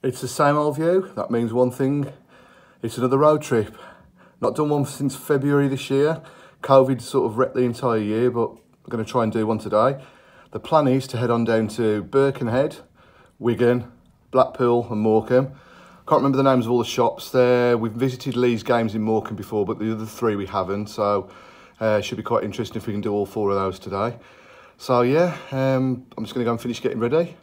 It's the same old view. That means one thing. It's another road trip. Not done one since February this year. COVID sort of wrecked the entire year, but I'm going to try and do one today. The plan is to head on down to Birkenhead, Wigan, Blackpool and Morecambe. Can't remember the names of all the shops there. We've visited Lee's Games in Morecambe before, but the other three we haven't. So it should be quite interesting if we can do all four of those today. So yeah, I'm just going to go and finish getting ready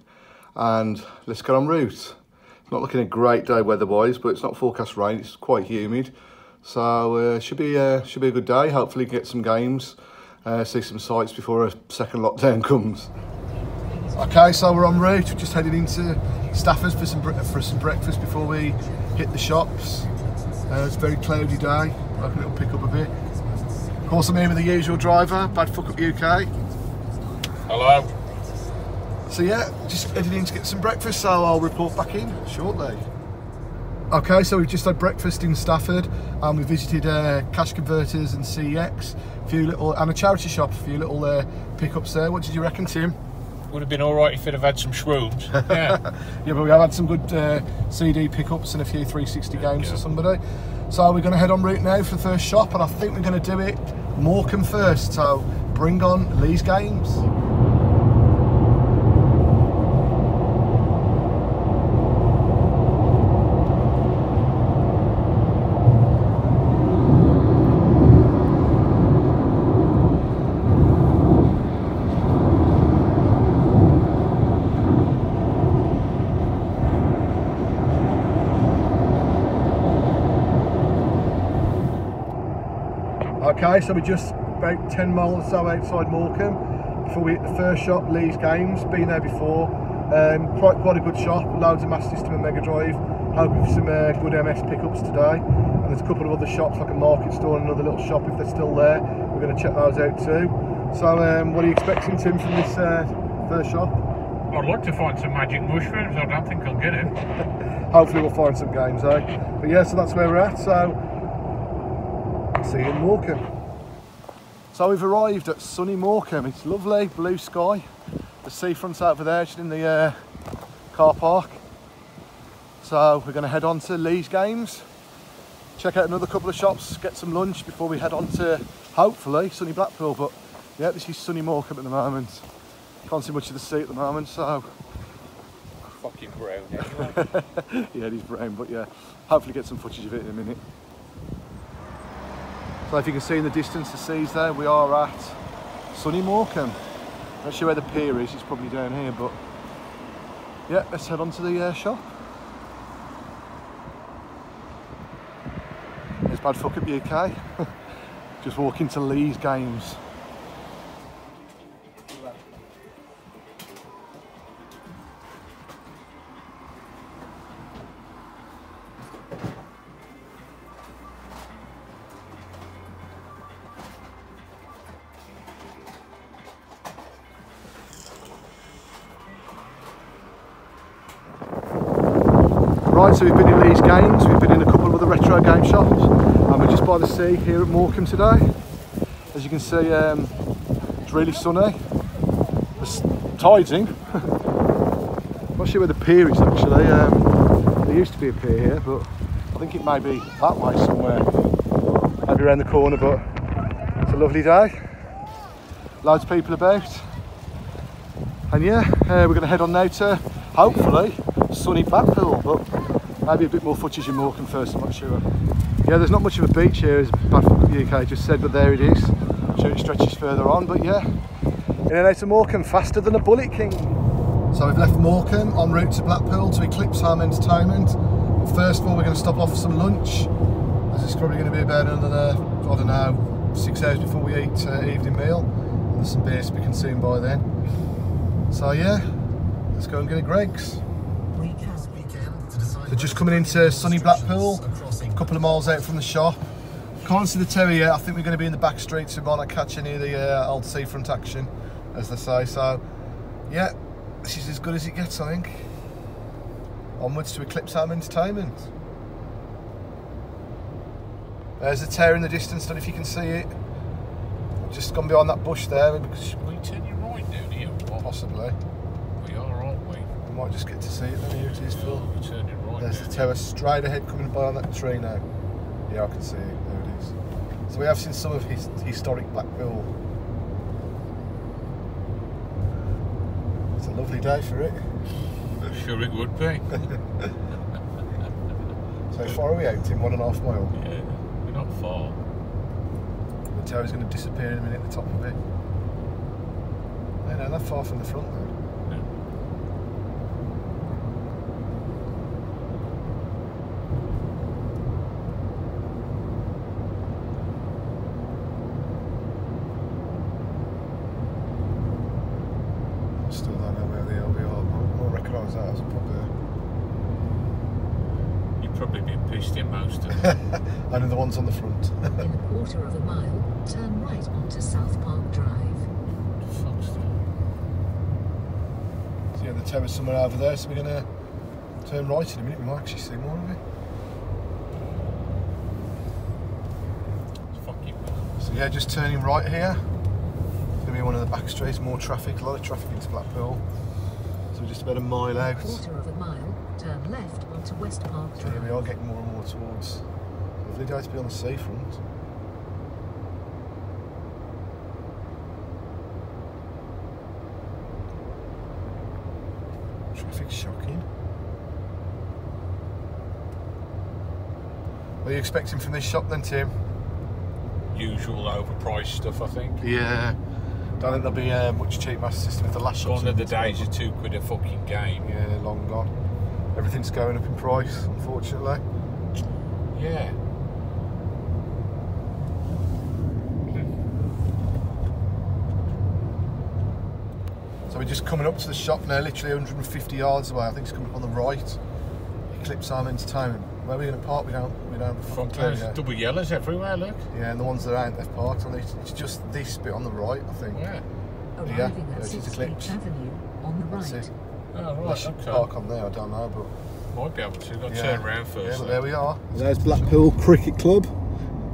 and let's get en route. It's not looking a great day weather-wise, but it's not forecast rain. It's quite humid, so should be a good day. Hopefully get some games, see some sights before a second lockdown comes. Okay, so we're en route. We're just heading into Stafford's for some breakfast before we hit the shops. It's a very cloudy day. Hoping it'll pick up a bit. Of course, I'm here with the usual driver, Bad Fuck Up UK. Hello. So yeah, just heading in to get some breakfast, so I'll report back in shortly. Okay, so we've just had breakfast in Stafford and we visited Cash Converters and CEX, and a charity shop, a few little pickups there. What did you reckon, Tim? Would have been alright if it had had some shrooms. Yeah. Yeah, but we have had some good CD pickups and a few 360 games for somebody. So we're going to head en route now for the first shop, and I think we're going to do it Morecambe first, so bring on Lee's Games. Okay, so we're just about 10 miles or so outside Morecambe before we hit the first shop, Lee's Games. Been there before, quite a good shop, loads of Master System and Mega Drive. Hoping for some good MS pickups today. And there's a couple of other shops like a market store and another little shop if they're still there. We're going to check those out too. So what are you expecting, Tim, from this first shop? I'd like to find some magic mushrooms. I don't think I'll get it. Hopefully we'll find some games, eh? But yeah, so that's where we're at. So see you in Morecambe. So we've arrived at sunny Morecambe. It's lovely, blue sky. The seafront's over there, just in the car park. So we're going to head on to Lee's Games, check out another couple of shops, get some lunch before we head on to, hopefully, sunny Blackpool. But yeah, this is sunny Morecambe at the moment. Can't see much of the sea at the moment, so... Fucking brown anyway. Yeah, it is brown, but yeah, hopefully get some footage of it in a minute. So if you can see in the distance the seas there, we are at sunny Morecambe. Not sure where the pier is, it's probably down here, but yeah, let's head on to the shop. There's Bad Fuck Up UK. Just walking to Lee's Games. Right, so we've been in Lee's Games, we've been in a couple of other retro game shops, and we're just by the sea here at Morecambe today. As you can see, it's really sunny. The tide's in. Not sure where the pier is actually. There used to be a pier here, but I think it may be that way somewhere. Maybe around the corner, but it's a lovely day. Loads of people about. And yeah, we're going to head on now to, hopefully, sunny Blackpool, but maybe a bit more footage in Morecambe first, I'm not sure. Yeah, there's not much of a beach here, as Bad Fuck Up UK just said, but there it is. I'm sure it stretches further on, but yeah. In and out of Morecambe, faster than a bullet, king. So we've left Morecambe, en route to Blackpool to Eclipse Home Entertainment. But first of all, we're going to stop off for some lunch, as it's probably going to be about another, I don't know, 6 hours before we eat evening meal. And there's some beers to be consumed by then. So yeah, let's go and get a Greg's. So just coming into sunny Blackpool, a couple of miles out from the shop. Can't see the tower yet. I think we're going to be in the back streets, so we might not catch any of the old seafront action, as they say. So yeah, this is as good as it gets, I think. Onwards to Eclipse Home Entertainment. There's the tower in the distance, don't know if you can see it. Just gone behind that bush there. We turn you right down here. Possibly. We are, aren't we? might just get to see it then. Here it is, Phil. Turning right. There's the tower straight ahead coming by on that tree now. Yeah, I can see it. There it is. So we have seen some of historic Blackpool. It's a lovely day for it. I'm sure it would be. So far are we out, Tim? 1.5 mile. Yeah, we're not far. The tower's going to disappear in a minute at the top of it. No, no, not far from the front though. Still don't know where the LB are. I won't recognise that as a pub there. You've probably been pissed in most of them. I know the ones on the front. In a quarter of a mile, turn right onto South Park Drive. Fuck's that? So yeah, the tower's somewhere over there, so we're going to turn right in a minute. We might actually see more of it. It's fucking So yeah, just turning right here. It's going to be one of the back streets, more traffic, a lot of traffic into Blackpool. So we're just about a mile out. In a quarter of a mile, turn left onto West Park So Drive. here we are getting more and more towards. Lovely day to be on the seafront. Traffic's shocking. What are you expecting from this shop then, Tim? usual overpriced stuff, I think. Yeah. Don't think there'll be much cheap master system with the last shops. Gone are the days of £2 a fucking game. Yeah, long gone. Everything's going up in price, unfortunately. Yeah. So we're just coming up to the shop now, literally 150 yards away. I think it's coming up on the right. Eclipse Entertainment. Where are we going to park? We don't Front there's double yellows everywhere, look. Yeah, and the ones that aren't, they've parked on it. It's just this bit on the right, I think. Yeah. Arriving at it's 6th Eclipse. Street Avenue on the That's right. it. Oh, I right, should okay. park on there, I don't know, but... Might be able to. Got to Yeah. turn around first. Yeah, but though. there we are. There's Blackpool Cricket Club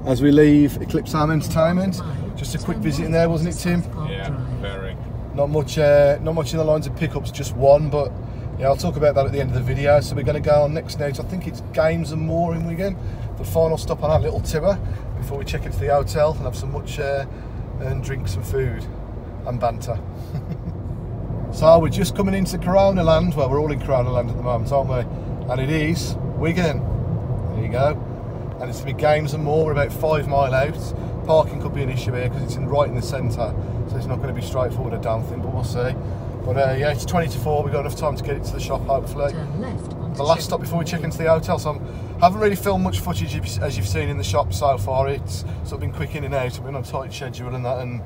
as we leave Eclipse Entertainment. Just a quick visit in there, wasn't it, Tim? Yeah, very. Not much in the lines of pickups, just one, but yeah, I'll talk about that at the end of the video. So we're going to go on next now to, I think it's GamesNMore in Wigan, the final stop on our little tour before we check into the hotel and have some much and drink some food and banter. So we're just coming into Corona Land. Well, we're all in Corona Land at the moment, aren't we? And it is Wigan. There you go. And it's to be GamesNMore. We're about 5 mile out. Parking could be an issue here because it's right in the centre, so it's not going to be straightforward, I don't think, but we'll see. But yeah, it's 20 to 4. We've got enough time to get it to the shop, hopefully. Turn left onto The last stop before we check into the hotel, so I haven't really filmed much footage as you've seen in the shop so far. It's sort of been quick in and out. We've been on a tight schedule and that, and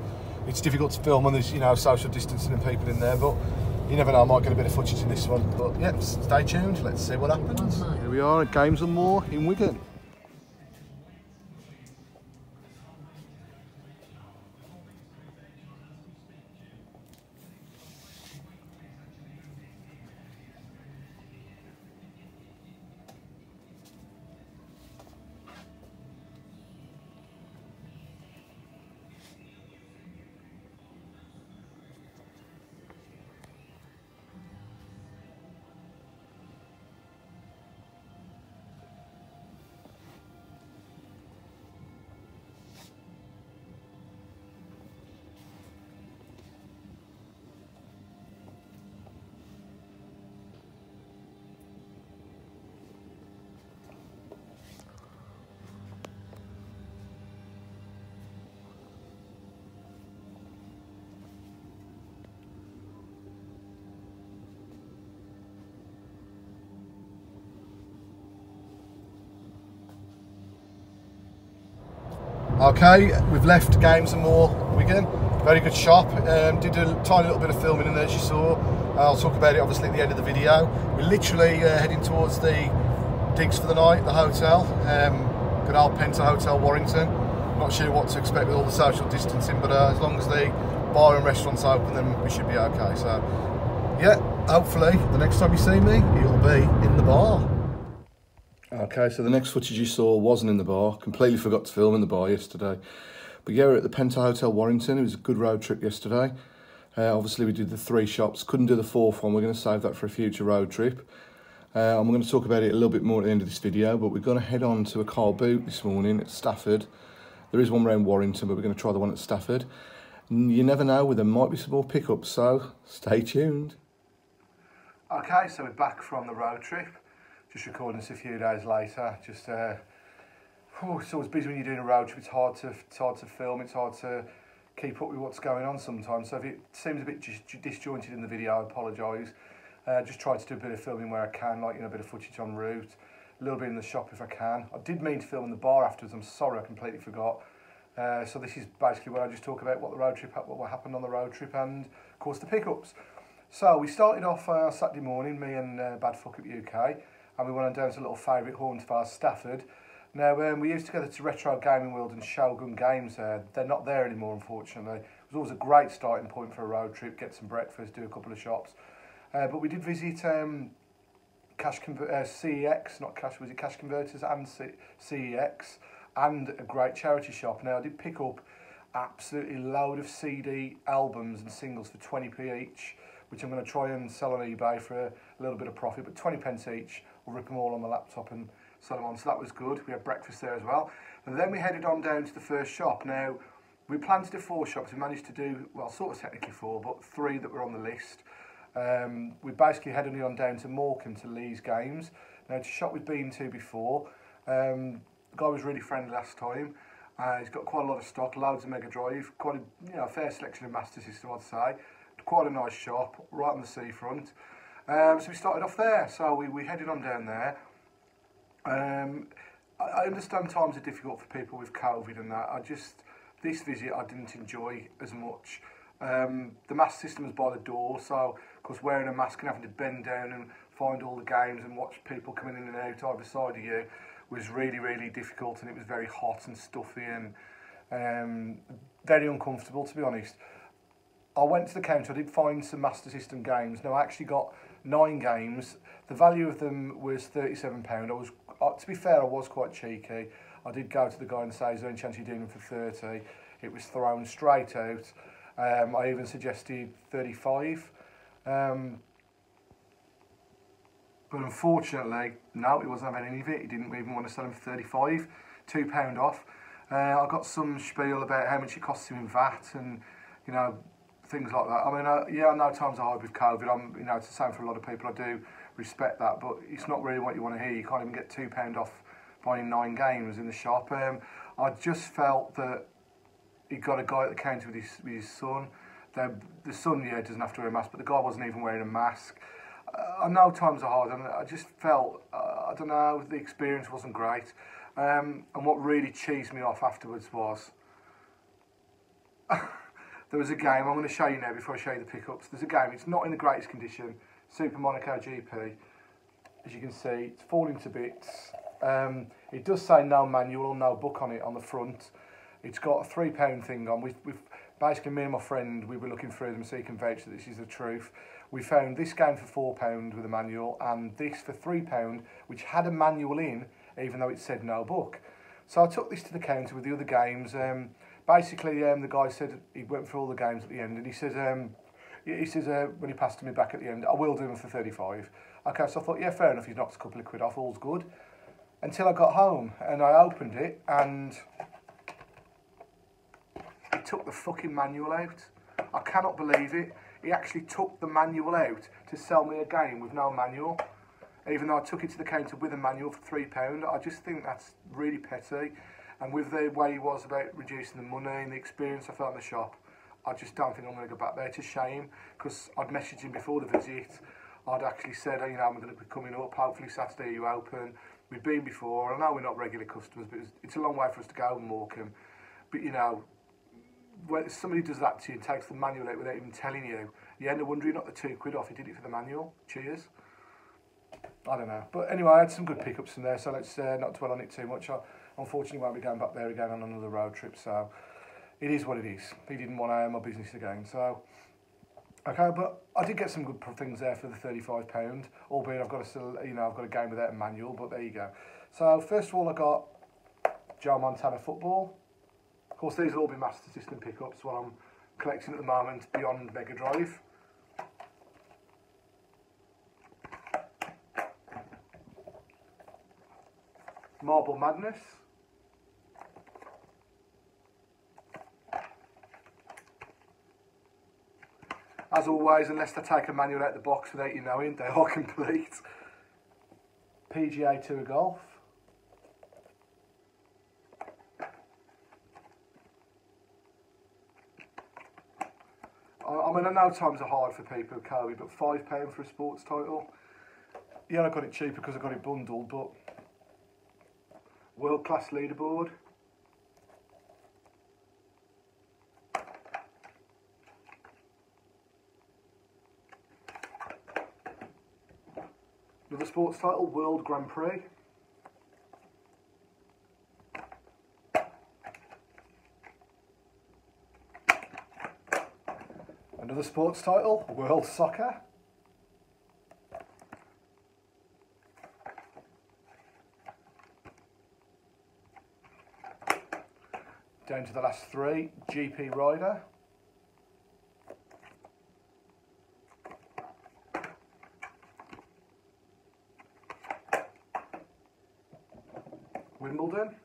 it's difficult to film when there's, you know, social distancing and people in there, but you never know, I might get a bit of footage in this one. But yeah, stay tuned, let's see what happens. 1 mile. Here we are at GamesNMore in Wigan. Okay, we've left GamesNMore Wigan. Very good shop. Did a tiny little bit of filming in there, as you saw. I'll talk about it obviously at the end of the video. We're literally heading towards the digs for the night, the hotel. Good old Penta Hotel Warrington. Not sure what to expect with all the social distancing, but as long as the bar and restaurant's open, then we should be okay. So, yeah, hopefully the next time you see me, it'll be in the bar. Okay, so the next footage you saw wasn't in the bar. Completely forgot to film in the bar yesterday. But yeah, we're at the Penta Hotel Warrington. It was a good road trip yesterday. Obviously we did the 3 shops, couldn't do the 4th one, we're going to save that for a future road trip. I'm going to talk about it a little bit more at the end of this video, but we're going to head on to a car boot this morning at Stafford. There is one around Warrington, but we're going to try the one at Stafford. You never know, there might be some more pickups, so stay tuned. Okay, so we're back from the road trip. Just recording this a few days later. Just, it's always busy when you're doing a road trip. It's hard to film, it's hard to keep up with what's going on sometimes. So if it seems a bit disjointed in the video, I apologise. Just try to do a bit of filming where I can, like, you know, a bit of footage en route, a little bit in the shop if I can. I did mean to film in the bar afterwards, I'm sorry, I completely forgot. So this is basically where I just talk about what happened on the road trip and, of course, the pickups. So we started off Saturday morning, me and Bad Fuck Up UK, and we went on down to a little favourite haunt of ours, Stafford. Now, we used to go to Retro Gaming World and Shogun Games. They're not there anymore, unfortunately. It was always a great starting point for a road trip, get some breakfast, do a couple of shops. But we did visit CEX, not cash, was it Cash Converters and CEX, and a great charity shop. Now, I did pick up absolutely load of CD albums and singles for 20p each, which I'm going to try and sell on eBay for a little bit of profit, but 20 pence each. I'll rip them all on my laptop and sell them on, so that was good. We had breakfast there as well. And then we headed on down to the first shop. Now, we planned to do 4 shops. We managed to do, well, sort of technically 4, but 3 that were on the list. We basically headed on down to Morecambe to Lee's Games. Now, it's a shop we've been to before. The guy was really friendly last time. He's got quite a lot of stock, loads of Mega Drive, quite a fair selection of Master System, I'd say. Quite a nice shop, right on the seafront. So we started off there. So we headed on down there. I understand times are difficult for people with COVID and that. This visit I didn't enjoy as much. The Master System was by the door, so of course wearing a mask and having to bend down and find all the games and watch people coming in and out either side of you was really, really difficult, and it was very hot and stuffy and very uncomfortable, to be honest. I went to the counter, I did find some Master System games. Now, I actually got 9 games. The value of them was £37. To be fair, I was quite cheeky. I did go to the guy and say, is there any chance you're doing them for 30? It was thrown straight out. I even suggested 35. But unfortunately, no, he wasn't having any of it. He didn't even want to sell them for 35, £2 off. I got some spiel about how much it costs him in VAT and, you know, things like that. I mean, yeah, I know times are hard with COVID. It's the same for a lot of people. I do respect that, but it's not really what you want to hear. You can't even get £2 off buying 9 games in the shop. I just felt that he got a guy at the counter with his son. The son, yeah, doesn't have to wear a mask, but the guy wasn't even wearing a mask. I know times are hard, and I just felt, I don't know, the experience wasn't great. And what really cheesed me off afterwards was, there was a game, I'm going to show you now before I show you the pickups. There's a game, it's not in the greatest condition, Super Monaco GP. As you can see, it's falling to bits. It does say no manual or no book on it on the front. It's got a £3 thing on. We've basically, me and my friend, we were looking through them so you can vouch that this is the truth. We found this game for £4 with a manual and this for £3, which had a manual in, even though it said no book. So I took this to the counter with the other games. Basically, the guy said he went through all the games at the end, and he says when he passed me back at the end, I will do them for 35. Okay, so I thought, yeah, fair enough. He's knocked a couple of quid off, all's good. Until I got home and I opened it, and he took the fucking manual out. I cannot believe it. He actually took the manual out to sell me a game with no manual, even though I took it to the counter with a manual for £3. I just think that's really petty. And with the way he was about reducing the money and the experience I felt in the shop, I just don't think I'm going to go back there. It's a shame, because I'd messaged him before the visit. I'd actually said, you know, I'm going to be coming up, hopefully Saturday you open. We've been before. I know we're not regular customers, but it's a long way for us to go in Morecambe. But, you know, when somebody does that to you and takes the manual out without even telling you, you end up wondering, not the £2 off, he did it for the manual. Cheers. I don't know. But anyway, I had some good pickups in there, so let's not dwell on it too much. I unfortunately won't be going back there again on another road trip, so it is what it is. He didn't want to own my business again, so... Okay, but I did get some good things there for the £35, albeit I've got a game without a manual, but there you go. So first of all, I got Joe Montana football. Of course, these will all be Master System pickups, what I'm collecting at the moment beyond Mega Drive. Marble Madness. As always, unless they take a manual out of the box without you knowing, they are complete. PGA Tour Golf. I mean, I know times are hard for people with Kobe, but £5 for a sports title. Yeah, I got it cheaper because I got it bundled, but world class leaderboard. Another sports title, World Grand Prix. Another sports title, World Soccer. Down to the last three, GP Rider. Wimbledon.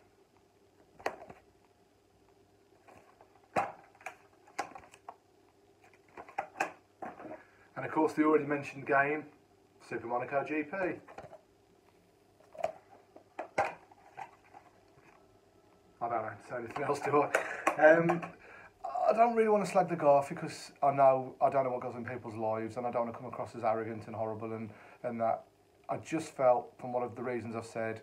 And of course the already mentioned game, Super Monaco GP. I don't know, say anything else, do I? I don't really want to slag the guy off because I don't know what goes in people's lives, and I don't want to come across as arrogant and horrible and that. I just felt, from one of the reasons I've said,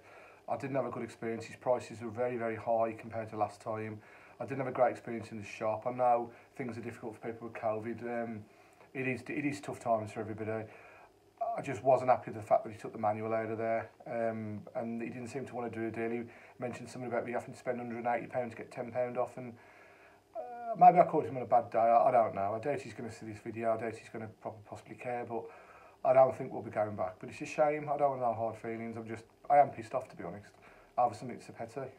I didn't have a good experience. His prices were very, very high compared to last time. I didn't have a great experience in the shop. I know things are difficult for people with COVID. It is tough times for everybody. I just wasn't happy with the fact that he took the manual out of there, and he didn't seem to want to do a deal. He mentioned something about me having to spend £180 to get £10 off, and maybe I caught him on a bad day. I don't know. I doubt he's going to see this video. I doubt he's going to possibly care, but I don't think we'll be going back. But it's a shame. I don't want no hard feelings. I am pissed off, to be honest. Over something so petty.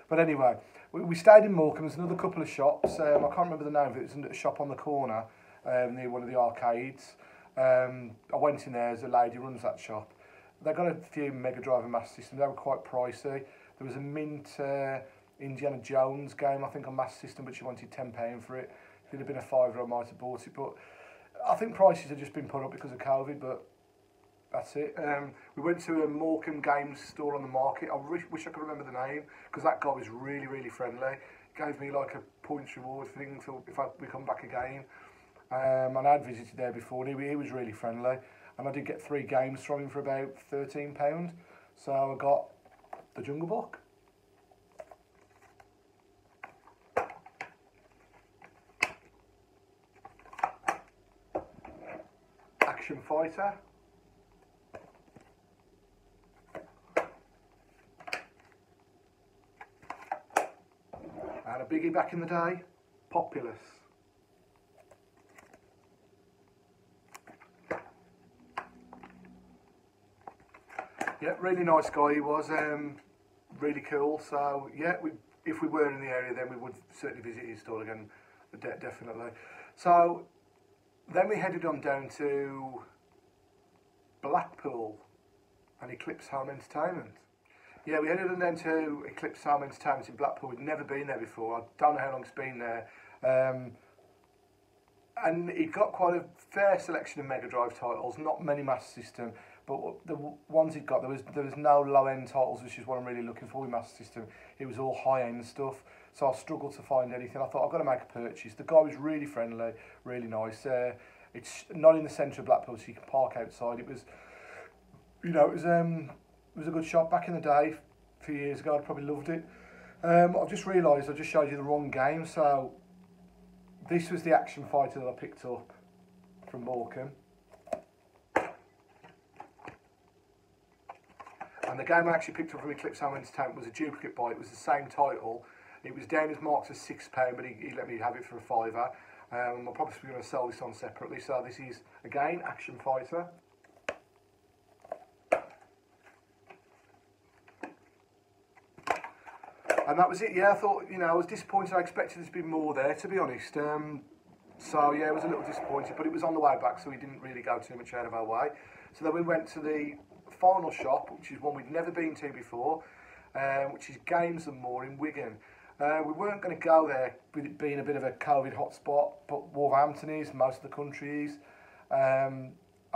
But anyway, we stayed in Morecambe. There's another couple of shops. I can't remember the name of it. It was a shop on the corner near one of the arcades. I went in there. As a lady runs that shop. They got a few Mega Drive and Master System. They were quite pricey. There was a mint Indiana Jones game, I think, on Master System, but she wanted £10 for it. If it had been a fiver, I might have bought it. But I think prices have just been put up because of COVID, but that's it. We went to a Morecambe games store on the market. I wish I could remember the name, because that guy was really, really friendly. He gave me like a points reward thing if we come back again. And I had visited there before, and he was really friendly. And I did get 3 games from him for about £13. So I got the Jungle Book. Action Fighter. And a biggie back in the day, Populous. Yeah, really nice guy he was, really cool. So yeah, if we were in the area, then we would certainly visit his store again, definitely. So then we headed on down to Blackpool and Eclipse Home Entertainment. Yeah, we headed on down to Eclipse Home Entertainment in Blackpool. We'd never been there before. I don't know how long it's been there. And he got quite a fair selection of Mega Drive titles, not many Master System, but the ones he'd got, there was no low-end titles, which is what I'm really looking for with Master System. It was all high-end stuff, so I struggled to find anything. I thought, I've got to make a purchase. The guy was really friendly, really nice. It's not in the centre of Blackpool, so you can park outside. It was, you know, it was a good shop back in the day. A few years ago, I probably loved it. I've just realised I just showed you the wrong game, so this was the Action Fighter that I picked up from Morecambe. And the game I actually picked up from Eclipse Home Entertainment was a duplicate buy. It was the same title. It was down as marked as £6, but he let me have it for a £5. I'm probably going to sell this on separately. So this is, again, Action Fighter. And that was it. Yeah, I thought, you know, I was disappointed. I expected there to be more there, to be honest. So yeah, it was a little disappointed, but it was on the way back, so we didn't really go too much out of our way. So then we went to the final shop, which is one we'd never been to before, which is GamesNMore in Wigan. We weren't going to go there with it being a bit of a COVID hotspot, but Wolverhampton is, most of the country is. And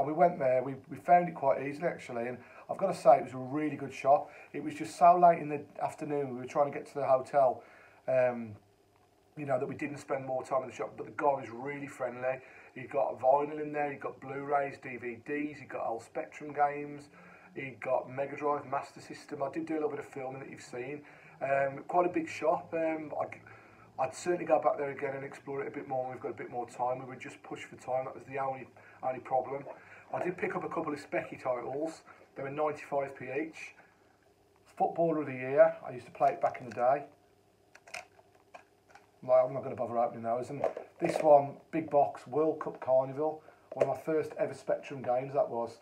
we went there, we found it quite easily actually, and I've got to say it was a really good shop. It was just so late in the afternoon, we were trying to get to the hotel, you know, that we didn't spend more time in the shop, but the guy was really friendly. He got vinyl in there, he got Blu-rays, DVDs, he got old Spectrum games, he got Mega Drive, Master System. I did do a little bit of filming that you've seen. Quite a big shop. I'd certainly go back there again and explore it a bit more when we've got a bit more time. We were just pushed for time, that was the only problem. I did pick up a couple of specky titles. They were 95p each. Footballer of the Year, I used to play it back in the day. Well, I'm not going to bother opening those. And this one, big box, World Cup Carnival, one of my first ever Spectrum games that was.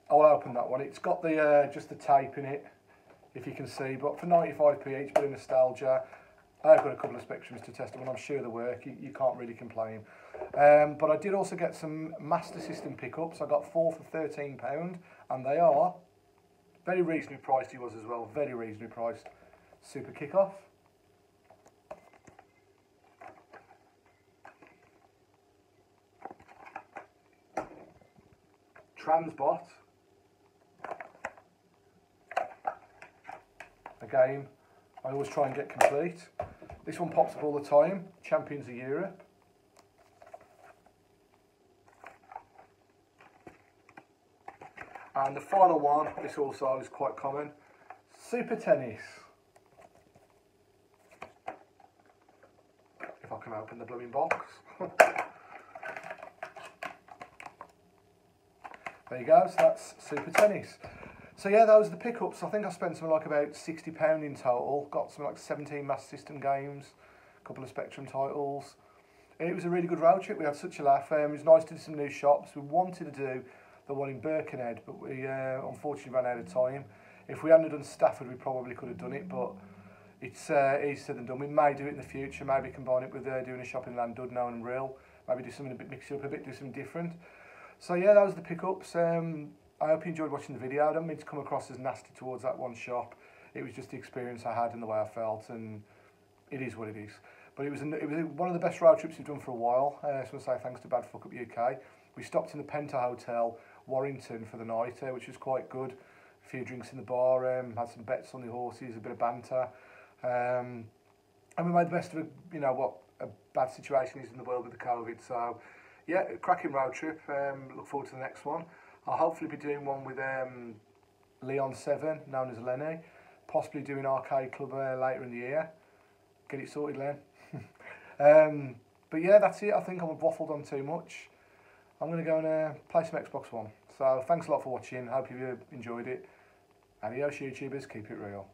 I'll open that one. It's got the just the tape in it, if you can see, but for 95p each, bit of nostalgia. I've got a couple of Spectrums to test them, and I'm sure they work. You can't really complain. But I did also get some Master System pickups. I got 4 for £13, and they are very reasonably priced. He was as well, very reasonably priced. Super Kickoff. Transbot. A game I always try and get complete. This one pops up all the time. Champions of Europe. And the final one, this also is quite common. Super Tennis. If I can open the blooming box. There you go, so that's Super Tennis. So yeah, those are the pickups. I think I spent something like about £60 in total. Got something like 17 Master System games, a couple of Spectrum titles. And it was a really good road trip. We had such a laugh. It was nice to do some new shops. We wanted to do the one in Birkenhead, but we unfortunately ran out of time. If we hadn't done Stafford, we probably could have done it, but it's easier said than done. We may do it in the future, maybe combine it with doing a shop in Llandudno and Rill. Maybe do something a bit, mix it up a bit, do something different. So yeah, those are the pickups. I hope you enjoyed watching the video. I don't mean to come across as nasty towards that one shop. It was just the experience I had and the way I felt, and it is what it is. But it was one of the best road trips we've done for a while. So I want to say thanks to Bad Fuck Up UK. We stopped in the Penta Hotel, Warrington, for the night, which was quite good. A few drinks in the bar, had some bets on the horses, a bit of banter, and we made the best of what a bad situation is in the world with the COVID. So yeah, cracking road trip. Look forward to the next one. I'll hopefully be doing one with Leon 7, known as Lenny. Possibly doing Arcade Club later in the year. Get it sorted, Len. But yeah, that's it. I think I've waffled on too much. I'm going to go and play some Xbox One. So thanks a lot for watching. Hope you enjoyed it. Adios, YouTubers. Keep it real.